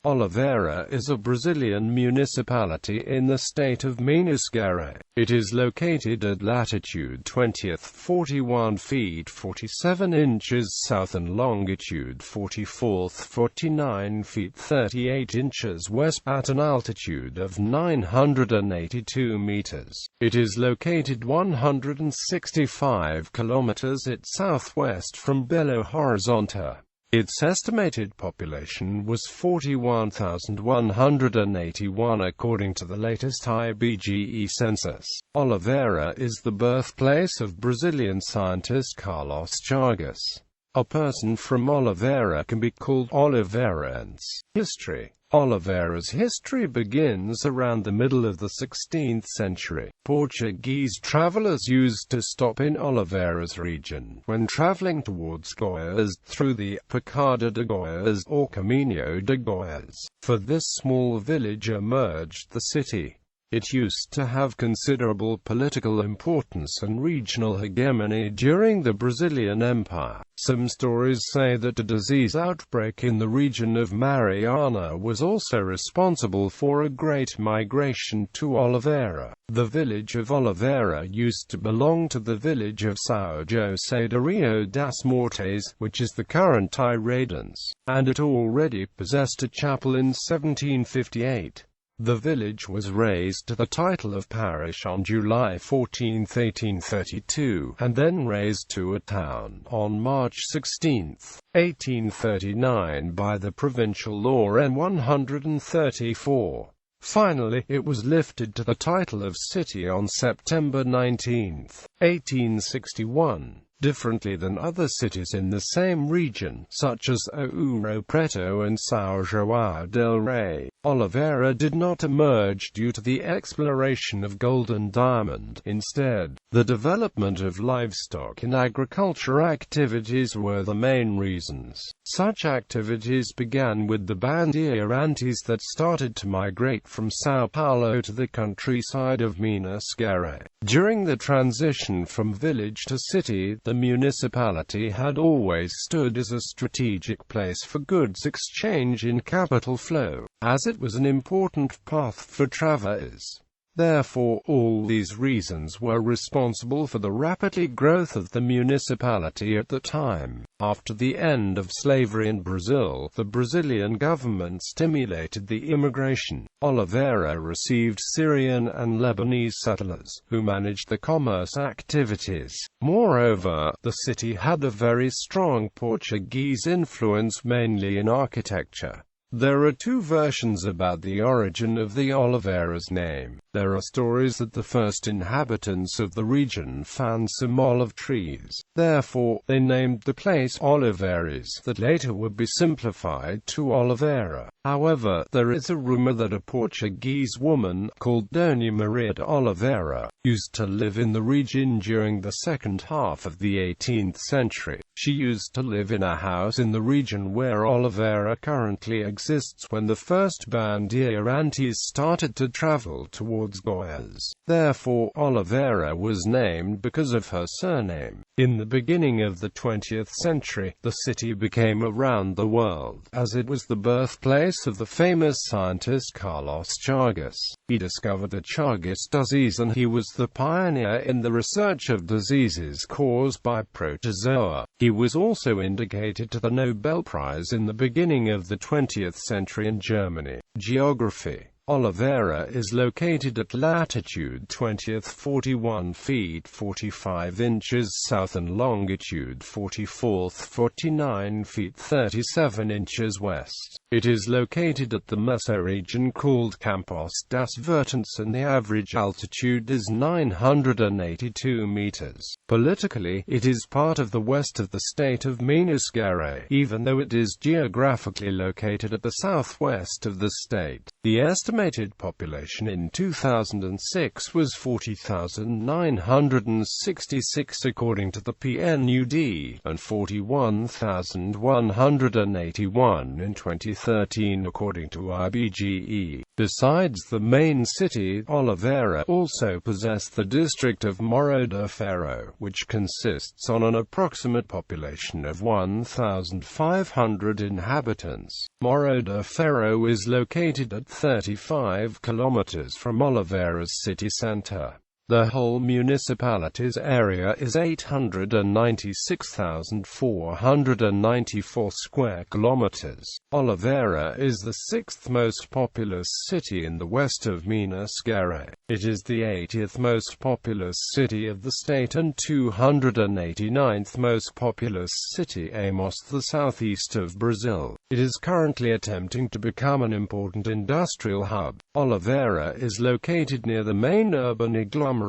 Oliveira is a Brazilian municipality in the state of Minas Gerais. It is located at latitude 20th 41 feet 47 inches south and longitude 44th 49 feet 38 inches west at an altitude of 982 meters. It is located 165 kilometers southwest from Belo Horizonte. Its estimated population was 41,181 according to the latest IBGE census. Oliveira is the birthplace of Brazilian scientist Carlos Chagas. A person from Oliveira can be called Oliveirense. History. Oliveira's history begins around the middle of the 16th century. Portuguese travelers used to stop in Oliveira's region when traveling towards Goiás through the Picada de Goiás or Caminho de Goiás. For this small village emerged the city. It used to have considerable political importance and regional hegemony during the Brazilian Empire. Some stories say that a disease outbreak in the region of Mariana was also responsible for a great migration to Oliveira. The village of Oliveira used to belong to the village of São José do Rio das Mortes, which is the current Tiradentes, and it already possessed a chapel in 1758. The village was raised to the title of parish on July 14, 1832, and then raised to a town on March 16, 1839 by the provincial law N 134. Finally, it was lifted to the title of city on September 19, 1861. Differently than other cities in the same region, such as Ouro Preto and São João del Rei, Oliveira did not emerge due to the exploration of gold and diamond. Instead, the development of livestock and agriculture activities were the main reasons. Such activities began with the Bandeirantes that started to migrate from São Paulo to the countryside of Minas Gerais. During the transition from village to city, the municipality had always stood as a strategic place for goods exchange in capital flow, as it was an important path for travelers. Therefore, all these reasons were responsible for the rapid growth of the municipality at the time. After the end of slavery in Brazil, the Brazilian government stimulated the immigration. Oliveira received Syrian and Lebanese settlers, who managed the commerce activities. Moreover, the city had a very strong Portuguese influence, mainly in architecture. There are two versions about the origin of the Oliveira's name. There are stories that the first inhabitants of the region found some olive trees. Therefore, they named the place Oliveiras, that later would be simplified to Oliveira. However, there is a rumor that a Portuguese woman, called Dona Maria de Oliveira, used to live in the region during the second half of the 18th century. She used to live in a house in the region where Oliveira currently exists when the first Bandeirantes started to travel towards Goiás. Therefore, Oliveira was named because of her surname. In the beginning of the 20th century, the city became around the world, as it was the birthplace of the famous scientist Carlos Chagas. He discovered the Chagas disease and he was the pioneer in the research of diseases caused by protozoa. He was also indicated to the Nobel Prize in the beginning of the 20th century in Germany. Geography. Oliveira is located at latitude 20th 41 feet 45 inches south and longitude 44th 49 feet 37 inches west. It is located at the mesoregion called Campos das Vertentes and the average altitude is 982 meters. Politically, it is part of the west of the state of Minas Gerais, even though it is geographically located at the southwest of the state. The estimated population in 2006 was 40,966 according to the PNUD, and 41,181 in 2013. 1913 according to IBGE. Besides the main city, Oliveira also possessed the district of Morro de Ferro, which consists on an approximate population of 1,500 inhabitants. Morro de Ferro is located at 35 kilometers from Oliveira's city center. The whole municipality's area is 896,494 square kilometers. Oliveira is the sixth most populous city in the west of Minas Gerais. It is the 80th most populous city of the state and 289th most populous city Amos, the southeast of Brazil. It is currently attempting to become an important industrial hub. Oliveira is located near the main urban agglomeration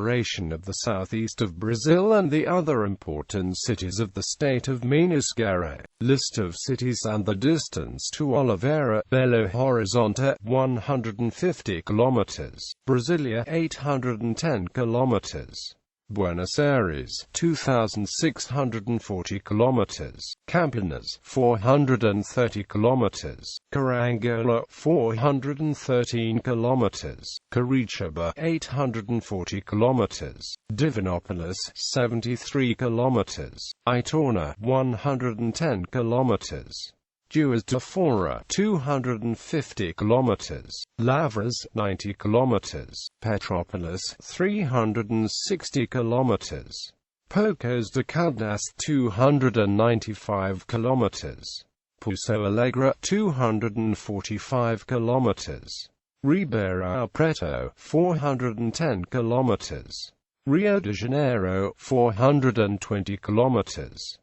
of the southeast of Brazil and the other important cities of the state of Minas Gerais. List of cities and the distance to Oliveira: Belo Horizonte, 150 kilometers; Brasilia, 810 kilometers; Buenos Aires, 2,640 kilometers; Campinas, 430 kilometers; Carangola, 413 kilometers; Curitiba, 840 kilometers; Divinópolis, 73 kilometers; Itorna, 110 kilometers; Juiz de Fora, 250 kilometers; Lavras, 90 kilometers; Petrópolis, 360 kilometers; Pocos de Caldas, 295 kilometers; Pouso Alegre, 245 kilometers; Ribeirão Preto, 410 kilometers; Rio de Janeiro, 420 kilometers;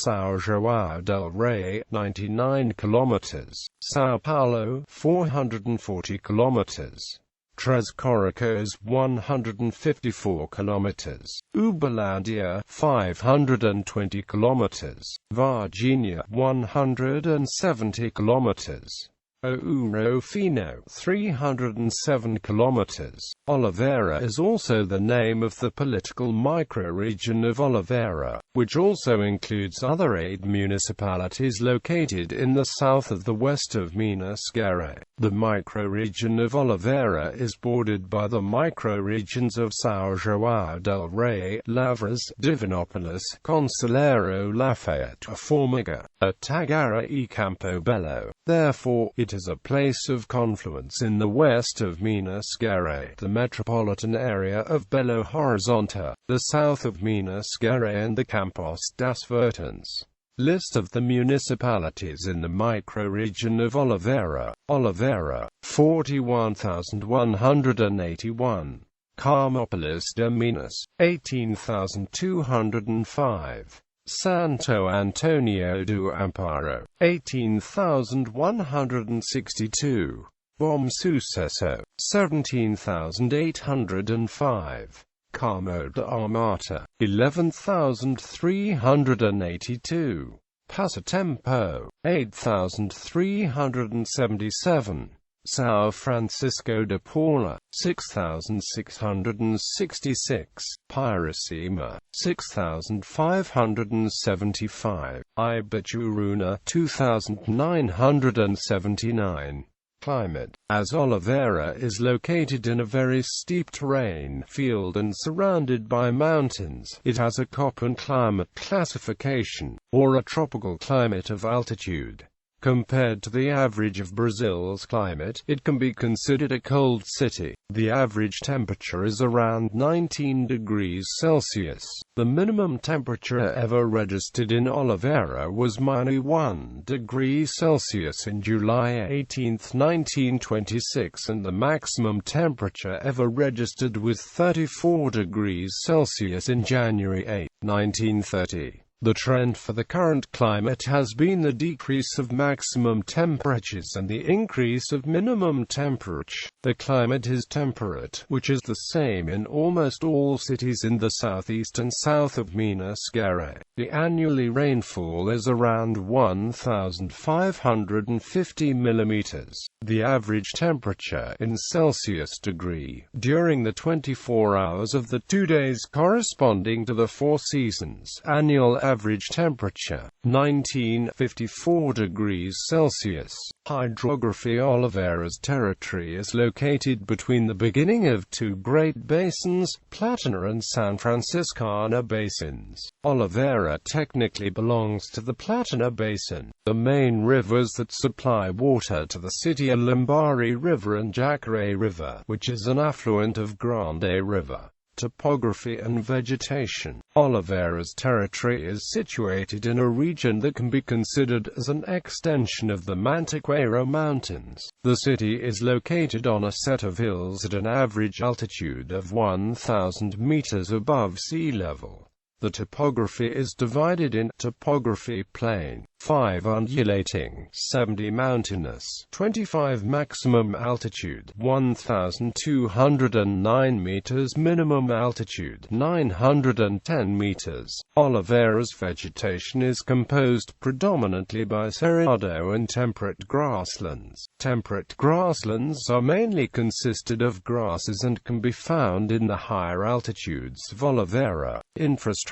São João del Rei, 99 kilometers; São Paulo, 440 kilometers; Três Corações, 154 kilometers; Uberlândia, 520 kilometers; Varginha, 170 kilometers; Ouro Fino, 307 kilometers. Oliveira is also the name of the political microregion of Oliveira, which also includes other 8 municipalities located in the south of the west of Minas Gerais. The microregion of Oliveira is bordered by the microregions of São João del Rei, Lavras, Divinópolis, Conselheiro Lafayette, Formiga, Tagara e Campo Belo. Therefore, it is a place of confluence in the west of Minas Gerais, the metropolitan area of Belo Horizonte, the south of Minas Gerais and the Campos das Vertentes. List of the municipalities in the microregion of Oliveira. Oliveira, 41,181. Carmópolis de Minas, 18,205. Santo Antonio do Amparo, 18,162. Bom Sucesso, 17,805. Carmo de Armata, 11,382. Passatempo, 8,377. São Francisco de Paula, 6,666. Piracema, 6,575. Ibajuruna, 2,979. Climate. As Oliveira is located in a very steep terrain field and surrounded by mountains, it has a Köppen climate classification, or a tropical climate of altitude. Compared to the average of Brazil's climate, it can be considered a cold city. The average temperature is around 19 degrees Celsius. The minimum temperature ever registered in Oliveira was -1 degree Celsius in July 18, 1926, and the maximum temperature ever registered was 34 degrees Celsius in January 8, 1930. The trend for the current climate has been the decrease of maximum temperatures and the increase of minimum temperature. The climate is temperate, which is the same in almost all cities in the southeast and south of Minas Gerais. The annually rainfall is around 1,550 millimeters. The average temperature in Celsius degree during the 24 hours of the 2 days corresponding to the 4 seasons annual average temperature, 1954 degrees Celsius. Hydrography. Oliveira's territory is located between the beginning of two great basins, Plátano and San Franciscano basins. Oliveira technically belongs to the Plátano Basin. The main rivers that supply water to the city are Lambari River and Jacaré River, which is an affluent of Grande River. Topography and vegetation. Oliveira's territory is situated in a region that can be considered as an extension of the Mantiqueiro Mountains. The city is located on a set of hills at an average altitude of 1,000 meters above sea level. The topography is divided in topography plain, 5 undulating, 70 mountainous, 25 maximum altitude, 1,209 meters minimum altitude, 910 meters. Oliveira's vegetation is composed predominantly by cerrado and temperate grasslands. Temperate grasslands are mainly consisted of grasses and can be found in the higher altitudes of Oliveira. Infrastructure.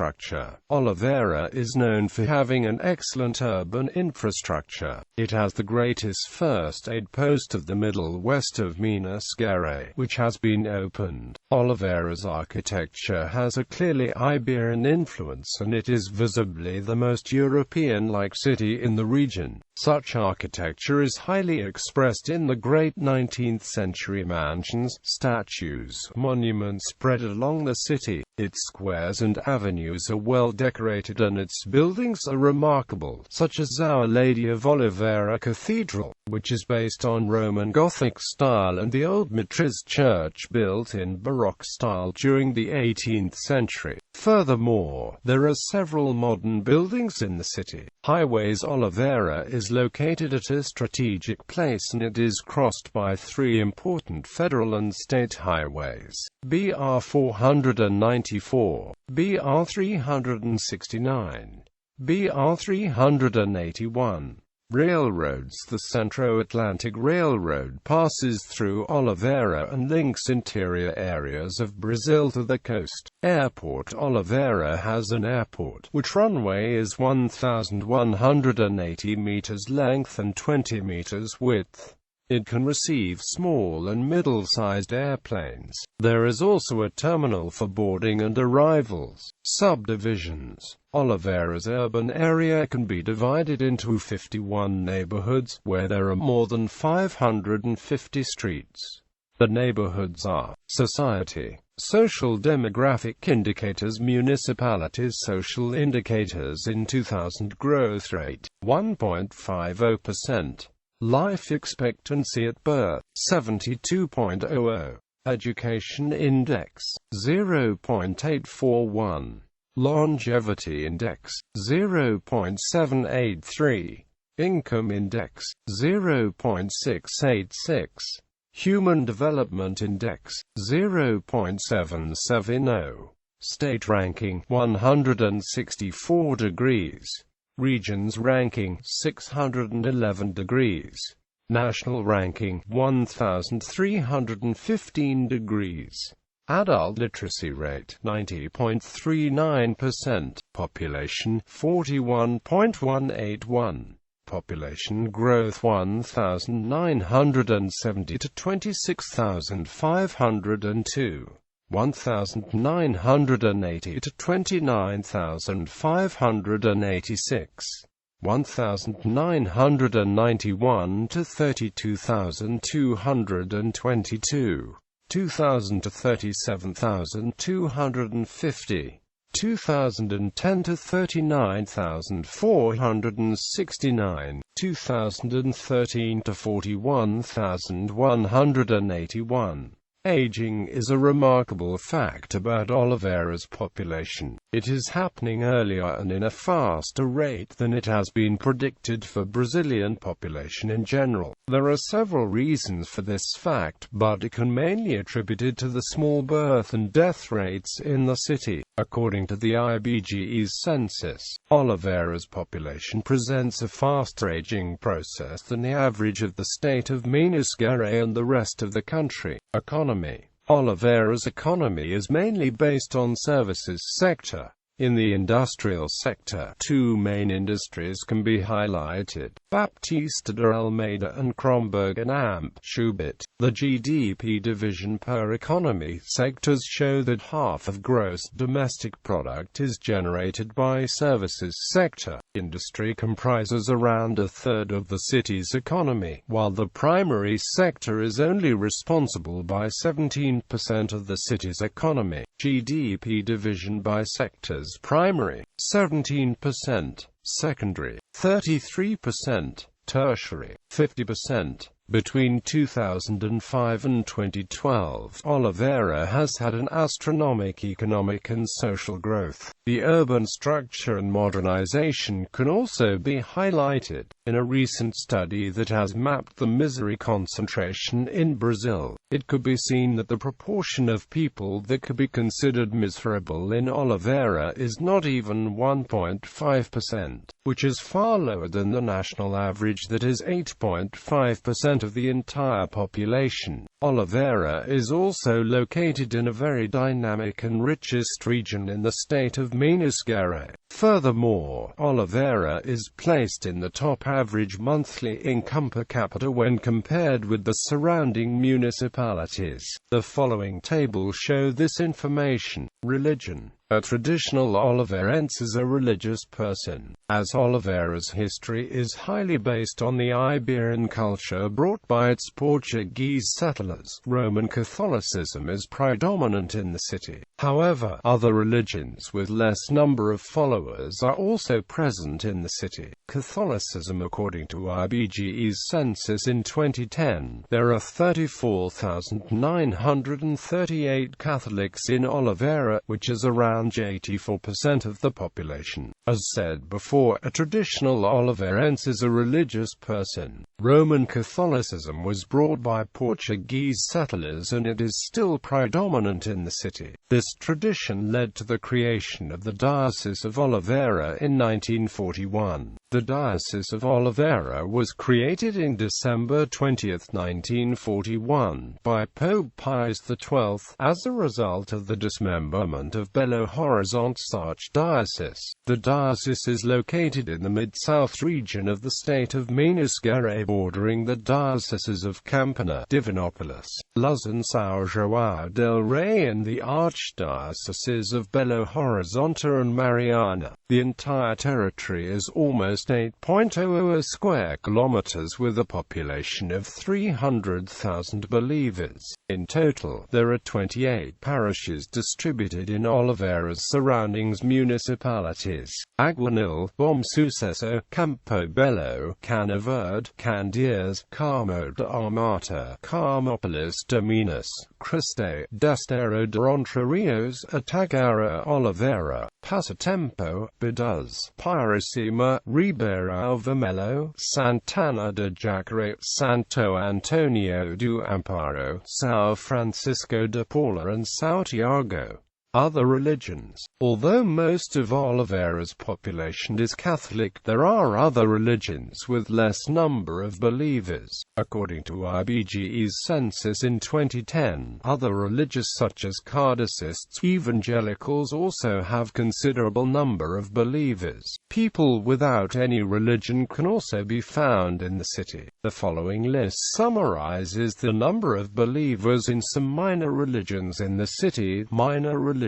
Oliveira is known for having an excellent urban infrastructure. It has the greatest first aid post of the middle west of Minas Gerais, which has been opened. Oliveira's architecture has a clearly Iberian influence, and it is visibly the most European-like city in the region. Such architecture is highly expressed in the great 19th-century mansions, statues, monuments spread along the city. Its squares and avenues are well decorated and its buildings are remarkable, such as Our Lady of Oliveira Cathedral, which is based on Roman Gothic style, and the old Metres church built in Baroque style during the 18th century. Furthermore, there are several modern buildings in the city. Highways. Oliveira is located at a strategic place and it is crossed by 3 important federal and state highways: BR 494, BR 369, BR 381. Railroads. The Centro-Atlantic Railroad passes through Oliveira and links interior areas of Brazil to the coast. Airport. Oliveira has an airport, which runway is 1,180 meters length and 20 meters width. It can receive small and middle-sized airplanes. There is also a terminal for boarding and arrivals. Subdivisions. Oliveira's urban area can be divided into 51 neighborhoods, where there are more than 550 streets. The neighborhoods are: society, social demographic indicators, municipalities, social indicators in 2000, growth rate, 1.50%. Life expectancy at birth, 72.00. Education index, 0.841. Longevity index, 0.783. Income index, 0.686. Human development index, 0.770. State ranking, 164 degrees. Regions ranking, 611 degrees. National ranking, 1,315 degrees. Adult literacy rate, 90.39%. Population, 41.181. Population growth, 1,970 to 26,502. 1,980 to 29,586. 1,991 to 32,222. 2,000 to 37,250. 2010 to 39,469. 2013 to 41,181. Aging is a remarkable fact about Oliveira's population. It is happening earlier and in a faster rate than it has been predicted for Brazilian population in general. There are several reasons for this fact, but it can mainly be attributed to the small birth and death rates in the city. According to the IBGE's census, Oliveira's population presents a faster aging process than the average of the state of Minas Gerais and the rest of the country. Economy. Oliveira's economy is mainly based on services sector. In the industrial sector, two main industries can be highlighted: Baptista de Almeida and Kromberg and Amp. Schubert. The GDP division per economy sectors show that half of gross domestic product is generated by services sector. Industry comprises around a third of the city's economy, while the primary sector is only responsible by 17% of the city's economy. GDP division by sectors: primary, 17%, secondary, 33%, tertiary, 50%. Between 2005 and 2012, Oliveira has had an astronomical economic and social growth. The urban structure and modernization can also be highlighted. In a recent study that has mapped the misery concentration in Brazil, it could be seen that the proportion of people that could be considered miserable in Oliveira is not even 1.5%, which is far lower than the national average that is 8.5% of the entire population. Oliveira is also located in a very dynamic and richest region in the state of Minas Gerais. Furthermore, Oliveira is placed in the top average monthly income per capita when compared with the surrounding municipalities. The following table shows this information. Religion. A traditional Oliveirense is a religious person, as Oliveira's history is highly based on the Iberian culture brought by its Portuguese settlers. Roman Catholicism is predominant in the city. However, other religions with less number of followers are also present in the city. Catholicism. According to IBGE's census in 2010, there are 34,938 Catholics in Oliveira, which is around 84% of the population. As said before, a traditional Oliveirense is a religious person. Roman Catholicism was brought by Portuguese settlers and it is still predominant in the city. This tradition led to the creation of the Diocese of Oliveira in 1941. The Diocese of Oliveira was created in December 20, 1941, by Pope Pius XII, as a result of the dismemberment of Belo Horizonte.Its archdiocese. The diocese is located in the mid-south region of the state of Minas Gerais, bordering the dioceses of Campana, Divinopolis, Luzon, São João del Rei and the archdioceses of Belo Horizonte and Mariana. The entire territory is almost 8.00 square kilometers with a population of 300,000 believers. In total, there are 28 parishes distributed in Oliveira's surroundings municipalities: Aguanil, Bom Sucesso, Campo Belo, Cana Verde, Candeias, Carmo de Armata, Carmópolis de Minas, Criste, Desterro de Entre Rios, Atagara, Oliveira, Passatempo, Baduz, Piracema, Ribeirão Vermelho, Santana de Jacareí, Santo Antonio do Amparo, São Francisco de Paula and São Tiago. Other religions. Although most of Oliveira's population is Catholic, there are other religions with less number of believers. According to IBGE's census in 2010, other religions such as Catholics, evangelicals also have considerable number of believers. People without any religion can also be found in the city. The following list summarizes the number of believers in some minor religions in the city. Minor religions: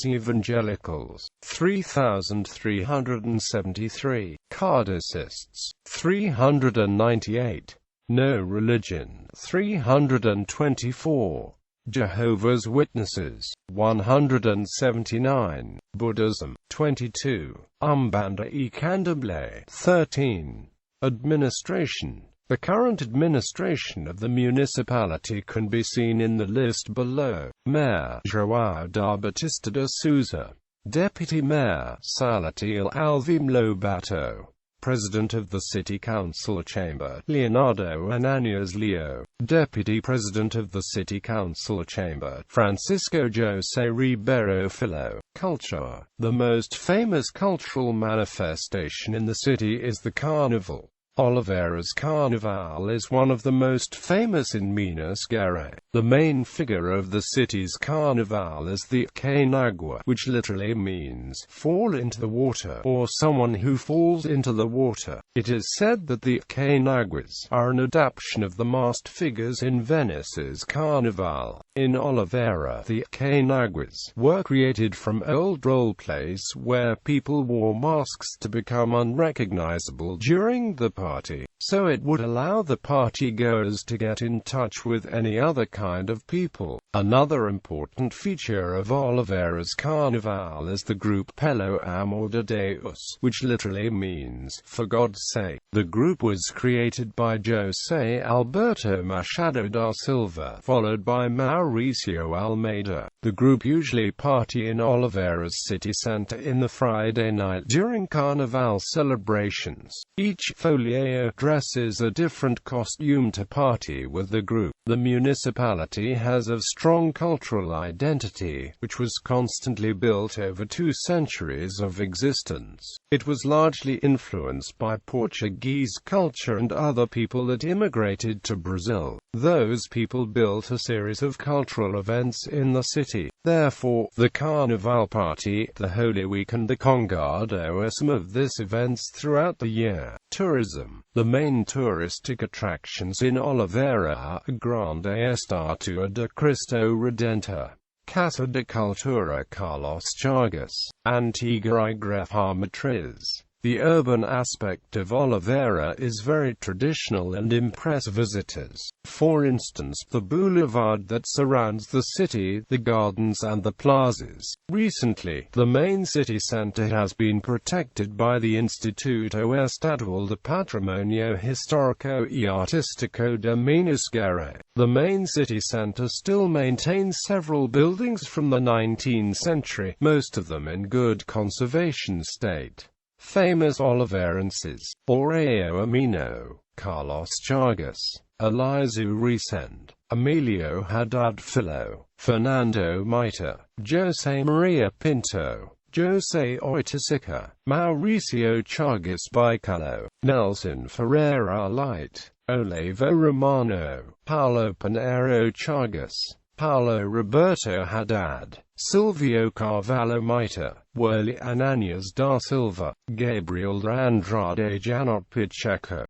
evangelicals, 3,373. Catholics, 398. No religion, 324. Jehovah's Witnesses, 179. Buddhism, 22. Umbanda e Candomblé, 13. Administration. The current administration of the municipality can be seen in the list below. Mayor, João da Batista de Souza. Deputy Mayor, Salatiel Alvim Lobato. President of the City Council Chamber, Leonardo Ananias Leo. Deputy President of the City Council Chamber, Francisco José Ribeiro Filho. Culture. The most famous cultural manifestation in the city is the Carnival. Oliveira's Carnival is one of the most famous in Minas Gerais. The main figure of the city's Carnival is the Canagua, which literally means fall into the water, or someone who falls into the water. It is said that the Canaguas are an adaptation of the masked figures in Venice's Carnival. In Oliveira, the Canaguas were created from old role plays where people wore masks to become unrecognizable during the party, so it would allow the party-goers to get in touch with any other kind of people. Another important feature of Oliveira's Carnival is the group Pelo Amor de Deus, which literally means, for God's sake. The group was created by José Alberto Machado da Silva, followed by Mauricio Almeida. The group usually party in Oliveira's city center in the Friday night during Carnival celebrations. Each folio dresses a different costume to party with the group. The municipality has a strong cultural identity, which was constantly built over 2 centuries of existence. It was largely influenced by Portuguese culture and other people that immigrated to Brazil. Those people built a series of cultural events in the city. Therefore, the Carnival party, the Holy Week and the Congado are some of these events throughout the year. Tourism. The main touristic attractions in Oliveira are Grande Estatua de Cristo Redentor, Casa de Cultura Carlos Chagas, Antiga Igreja Matriz. The urban aspect of Oliveira is very traditional and impress visitors. For instance, the boulevard that surrounds the city, the gardens and the plazas. Recently, the main city center has been protected by the Instituto Estadual de Patrimonio Histórico y Artístico de Minas Gerais. The main city center still maintains several buildings from the 19th century, most of them in good conservation state. Famous Oliveirenses: Aurelio Amino, Carlos Chagas, Elizu Resende, Emilio Haddad Filho, Fernando Maita, José Maria Pinto, José Oiticica, Mauricio Chagas Baicalo, Nelson Ferreira Light, Olivo Romano, Paulo Pinheiro Chagas, Paulo Roberto Haddad, Silvio Carvalho Maita, Worley Ananias da Silva, Gabriel Andrade Janot Pacheco,